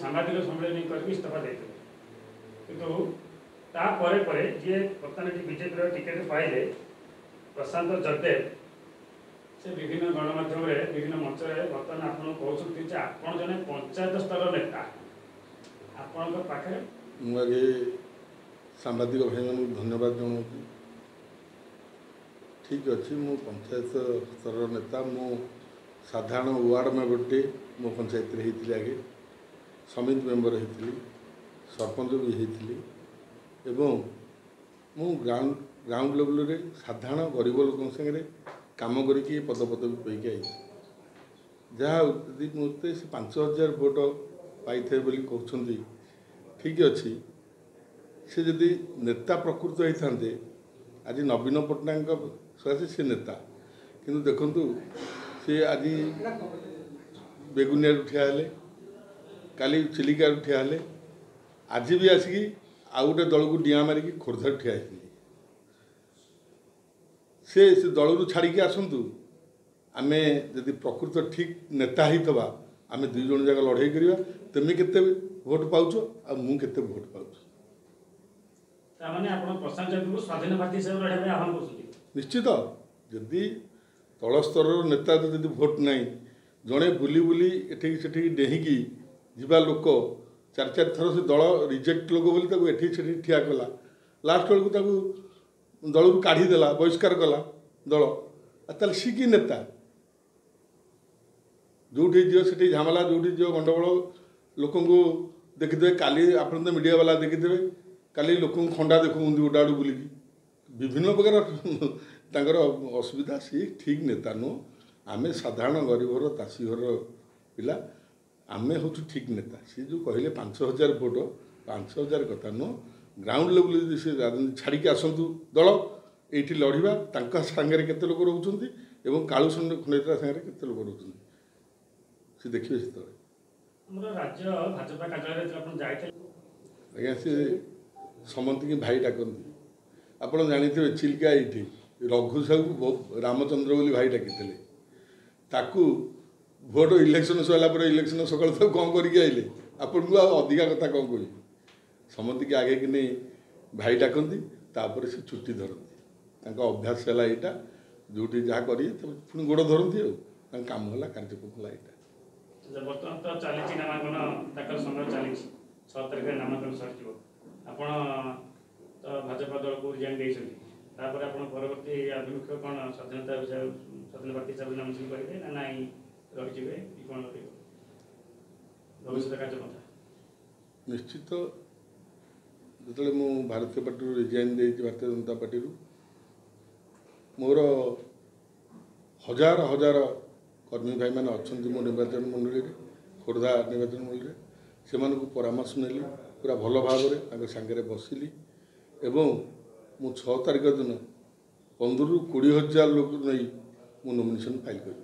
साम्बादिक सम्मेलन करके इस्तीफा देते किंतु तापर जी बर्तमान बीजेपी टिकेट पाइले प्रशांत जगदेव से विभिन्न गणमाध्यम विभिन्न मंच बर्तमान आपको कहते आप जन पंचायत स्तर नेता आपण पाखे मुझे सांबादिक भाई मान धन्यवाद जनाऊँ। ठीक अच्छे मु पंचायत स्तर नेता मु साधारण वार्ड मेंबर टे मो पंचायत होती आगे समिति मेंबर होती सरपंच भी होती एवं मु ग्राउंड लेवल रे साधारण गरीब लोक संगे काम करके पदपद भी पैकी आई जहाँ यदि मत से 5000 भोट पाई कहते ठीक अच्छे से जदि नेता प्रकृत होते आज नवीन पट्टनायक सकाशे से नेता किंतु देखु सी आज बेगुनिया ठिया काली चिलिका ठिया आज भी आसिकी आउ गोटे दल को डिया मारिकी खोर्धा ठिया से दल छाड़ी आसतु आमे जदि प्रकृत ठीक नेता होता आमे दुई जन जाक लड़ाई करवा तुम केते भोट पाउछ आ मु केते भोट पाउछ स्वाधीन पार्टी निश्चित जदि तल स्तर नेता जदि भोट नहीं जड़े बुली बुली एठी सेठी डेहिकी जीवा लोक चार चार थर से दल रिजेक्ट लोक बोली एठी सेठी ठिया कला लास्ट बेलू दल को काढ़ीदेला बहिष्कार कला दल ताल सी कि नेता जो से झमेला जो गंडगोल लोक देखिदे काली आप मीडिया वाला देखिदे काली लोक खंडा देखु गोटा आड़ बुलिकी विभिन्न प्रकार असुविधा सी ठीक नेता नुह आमे साधारण गरीब घर तासी घर पिला आमे हूँ ठीक नेता सी जो कहले 5000 भोट 5000 कथा नुह ग्राउंड लेवल से राजनीति छाड़ी आसतु दल ये लड़वा सांगे केते लोक रोचे और कालू खंडेता सांगे केते लोक रोचे सी देखिए से राज्य भाजपा कार्यालय आज्ञा सी समस्त की भाई डाकती आप जानते चिल्का ये रघु साहू रामचंद्र बोली भाई डाकी ताकू भोट इलेक्शन सरला इलेक्शन सकाल तो कौन करके आइले आपन को अधिका कथा कौन कह समस्त की आगे कि नहीं भाई डाकती तापर से छुट्टी धरती अभ्यास है यहाँ जो जहाँ करें पुणी गोड़ धरती काम है कार्यक्रम है यहाँ बर्तमान तो चली नामांकन दाखल समय चली 6 तारिख नामांकन सर आपण तो भाजपा दल को रिजाइन देपर आप परवर्ती आभिमुख्य कौन स्वाधीनता स्वाधीन पार्टी हिसाब से नामांकन करेंगे ना नाई रही कौन भविष्य कार्यपंथा निश्चित जो मु भारतीय पार्टी रिजाइन दे भारतीय जनता पार्टी मोर हजार हजार कर्मी भाई मैंने अच्छा मो निर्वाचन मंडली खोर्धा निर्वाचन मंडली से परामर्श नेली पूरा भल भाव सांगे बसिली एवं मु 6 तारिख दिन 15 ରୁ 20,000 लोक नहीं मु नॉमिनेशन फाइल कर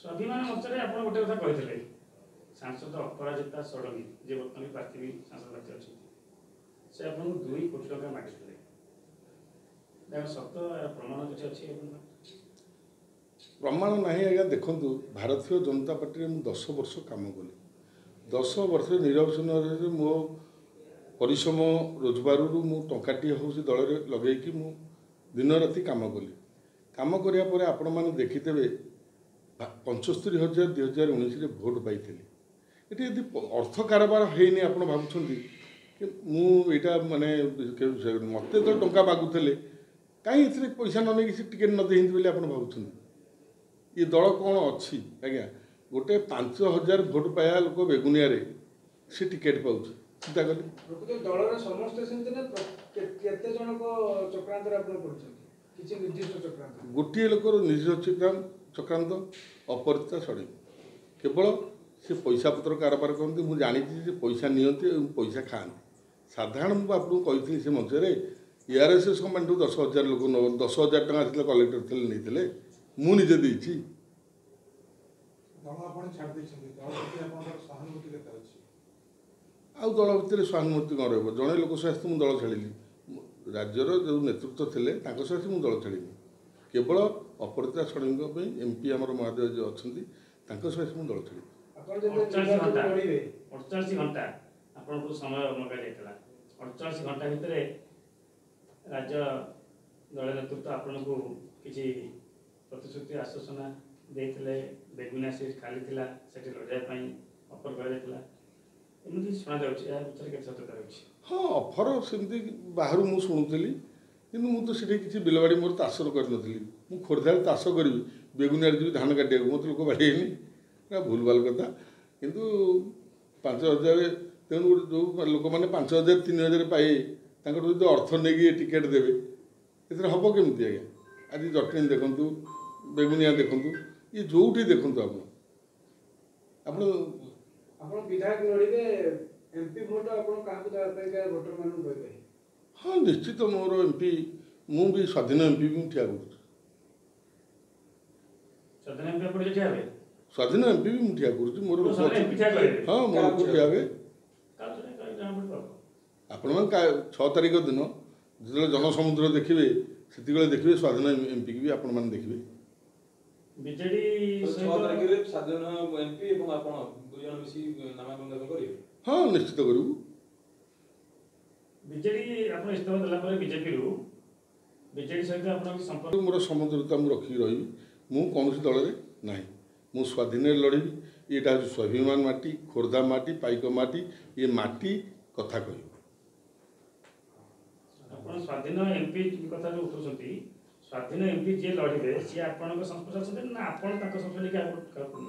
स्वाभिमान मंच रे आपण गोटे कथा कहितले सांसद अपराजिता षडंगी जे वर्तमान प्रार्थी भी सांसद प्रार्थी अछि से आपण 2 कोटी टका मागितले देखो सत्य प्रमाण किछ अछि प्रमाण नहीं आज्ञा देखु भारतीय जनता पार्टी में 10 वर्ष काम कली 10 वर्ष निरवसन मो परिश्रम रोजगार मु टंकाटी हूँ दल लगे मु दिन राति काम कली काम करापर आपण मैंने देखिथे 75,000 2019 भोट पाई ये यदि अर्थ कारबार होनी आप भावुं मुझा माने मत तो टंका मागुले कहीं पैसा न नहीं टिकेट न दे बोली आप भावुं ये दल कौन अच्छी आज्ञा गोटे 5,000 भोट पाया लोक बेगुनिया से टिकेट पाँच चिंता कले दल समस्त गोटे लोकर निर्दिष्ट चक्रांत अपरिचिता षडंगी केवल से पैसा पत्र कारबार करते मुझे जानी पैसा नियंती पैसा खाती साधारण मुझे आपको कही से मंचरे एआरएसएस कमांड 10,000 लोक 10,000 टका आसला कलेक्टर थे नहीं मुझे देती आउ दल भितर सहानुभूति कौन रहा जड़े लोक सहित मुझे दल छाड़ी राज्यर जो नेतृत्व थे सहित मुझे दल छाड़ी केवल अपराजिता षडंगी एमपी आम महादेव जो अच्छा सहित मुझे दल छाड़ी 48 ଘଣ୍टा ଆପଣଙ୍କୁ ସମୟ ମଗାଯାଇଥିଲା। 48 ଘଣ୍ଟା ଭିତରେ ରାଜ୍ୟ ଦଳ ନେତୃତ୍ୱ ଆପଣଙ୍କୁ କିଛି ପ୍ରତିଶ୍ରୁତି ଆଶ୍ୱାସନା ଦେଇଥିଲେ। ବେଗୁନିଆ ସିଟ୍ ଖାଲି ଥିଲା, ସେଠି ଲଢ଼ିବା ପାଇଁ ଅଫର କରାଯାଇଥିଲା, ଏମିତି ଶୁଣାଯାଉଛି। ଏହା ଭିତରେ କେତେ ସତ୍ୟତା ରହିଛି? ହଁ, ଅଫର ସେମିତି ବାହାରୁ ମୁଁ ଶୁଣୁଥିଲି, କିନ୍ତୁ ମୁଁ ତ ସେଠି କିଛି ବିଲବାଡ଼ି ମୋର ଚାଷ କରିନଥିଲି। ମୁଁ ଖୋର୍ଦ୍ଧାରେ ଚାଷ କରିବି, ବେଗୁନିଆରେ ଯିବି ଧାନ କାଟିବାକୁ, ମୋତେ ଲୋକ ବାଡ଼େଇନି, ଏଇଟା ଭୁଲ ଭାଲ କଥା। କିନ୍ତୁ 5,000, ତେଣୁ ଯେଉଁ ଲୋକମାନେ 5,000 3,000 ପାଇ ତାଙ୍କଠୁ ଯଦି ଅର୍ଥ ନେଇକି ଟିକେଟ୍ ଦେବେ, ଏଥିରେ ହେବ କେମିତି ଆଜ୍ଞା? ଆଜି ଜଟଣୀ ଦେଖନ୍ତୁ, ବେଗୁନିଆ ଦେଖନ୍ତୁ, ଇଏ ଯେଉଁଠି ଦେଖନ୍ତୁ ଆପଣ ବିଧାୟକ ଲଢ଼ିବେ, MP ଭୋଟ ଆପଣ କାହାକୁ ଦେବା ପାଇଁ ଭୋଟରମାନଙ୍କୁ କହିବେ? ହଁ, ନିଶ୍ଚିତ ମୋର MP, ମୁଁ ବି ସ୍ୱାଧୀନ MP ବି ମୁଁ ଠିଆ କରୁଛି। ସ୍ୱାଧୀନ MP ଆପଣ ଠିଆ ହେବେ? ସ୍ୱାଧୀନ MP ବି ମୁଁ ଠିଆ କରୁଛି। ମୋର ଲୋକ ସ୍ୱାଧୀନ MP ଠିଆ କରିବେ? ହଁ, ମୋ ଲୋକ ଠିଆ ହେବେ। ଆପଣମାନେ 6 ତାରିଖ ଦିନ ଯେତେବେଳେ ଜନସମୁଦ୍ର ଦେଖିବେ, ସେତେବେଳେ ଦେଖିବେ ସ୍ୱାଧୀନ MP କି ବି ଆପଣମାନେ ଦେଖିବେ। ବିଜେଡି 6 ତାରିଖରେ ସ୍ୱାଧୀନ MP ଏବଂ ଆପଣ 2 ଜଣ ମିଶି ନାମାଙ୍କନ କରିବେ? ହଁ, ନିଶ୍ଚିତ କରିବୁ। ବିଜେଡି ଆପଣ ଇସ୍ତଫା ଦେଲା ପରେ ବିଜେପିରୁ ବିଜେଡି ସହିତ ଆପଣଙ୍କ ସମ୍ପର୍କ? ମୋର ସମୁଦ୍ରତା ମୁଁ ରଖିକି ରହିବି। ମୁଁ କୌଣସି ଦଳରେ ନାହିଁ, ମୁଁ ସ୍ୱାଧୀନରେ ଲଢ଼ିବି। ଏଇଟା ହେଉଛି ସ୍ୱାଭିମାନ ମାଟି, ଖୋର୍ଦ୍ଧା ମାଟି, ପାଇକ ମାଟି, ଏ ମାଟି କଥା କହିବ। ଆପଣ ସ୍ୱାଧୀନ MP କଥା ଯେଉଁ ଉଠୁଛନ୍ତି, ସ୍ୱାଧୀନ MP ଯିଏ ଲଢ଼ିବେ ସିଏ ଆପଣଙ୍କ ସଂସ୍ପର୍ଶ ଅଛନ୍ତି ନା ଆପଣ ତାଙ୍କ ସଂସ୍ପର୍ଶରେ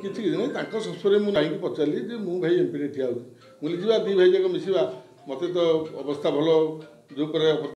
କିଛି ନାହିଁ, ତାଙ୍କ ସଂସ୍ପର୍ଶରେ ମୁଁ କାହିଁକି ପଚାରିଲି ଯେ ମୁଁ ଭାଇ MPରେ ଠିଆ ହେଉଛି। ମୁଁ ଯିବା 2 ଭାଇ ଯାକ ମିଶିବା, ମୋତେ ତ ଅବସ୍ଥା ଭଲ ଯେଉଁ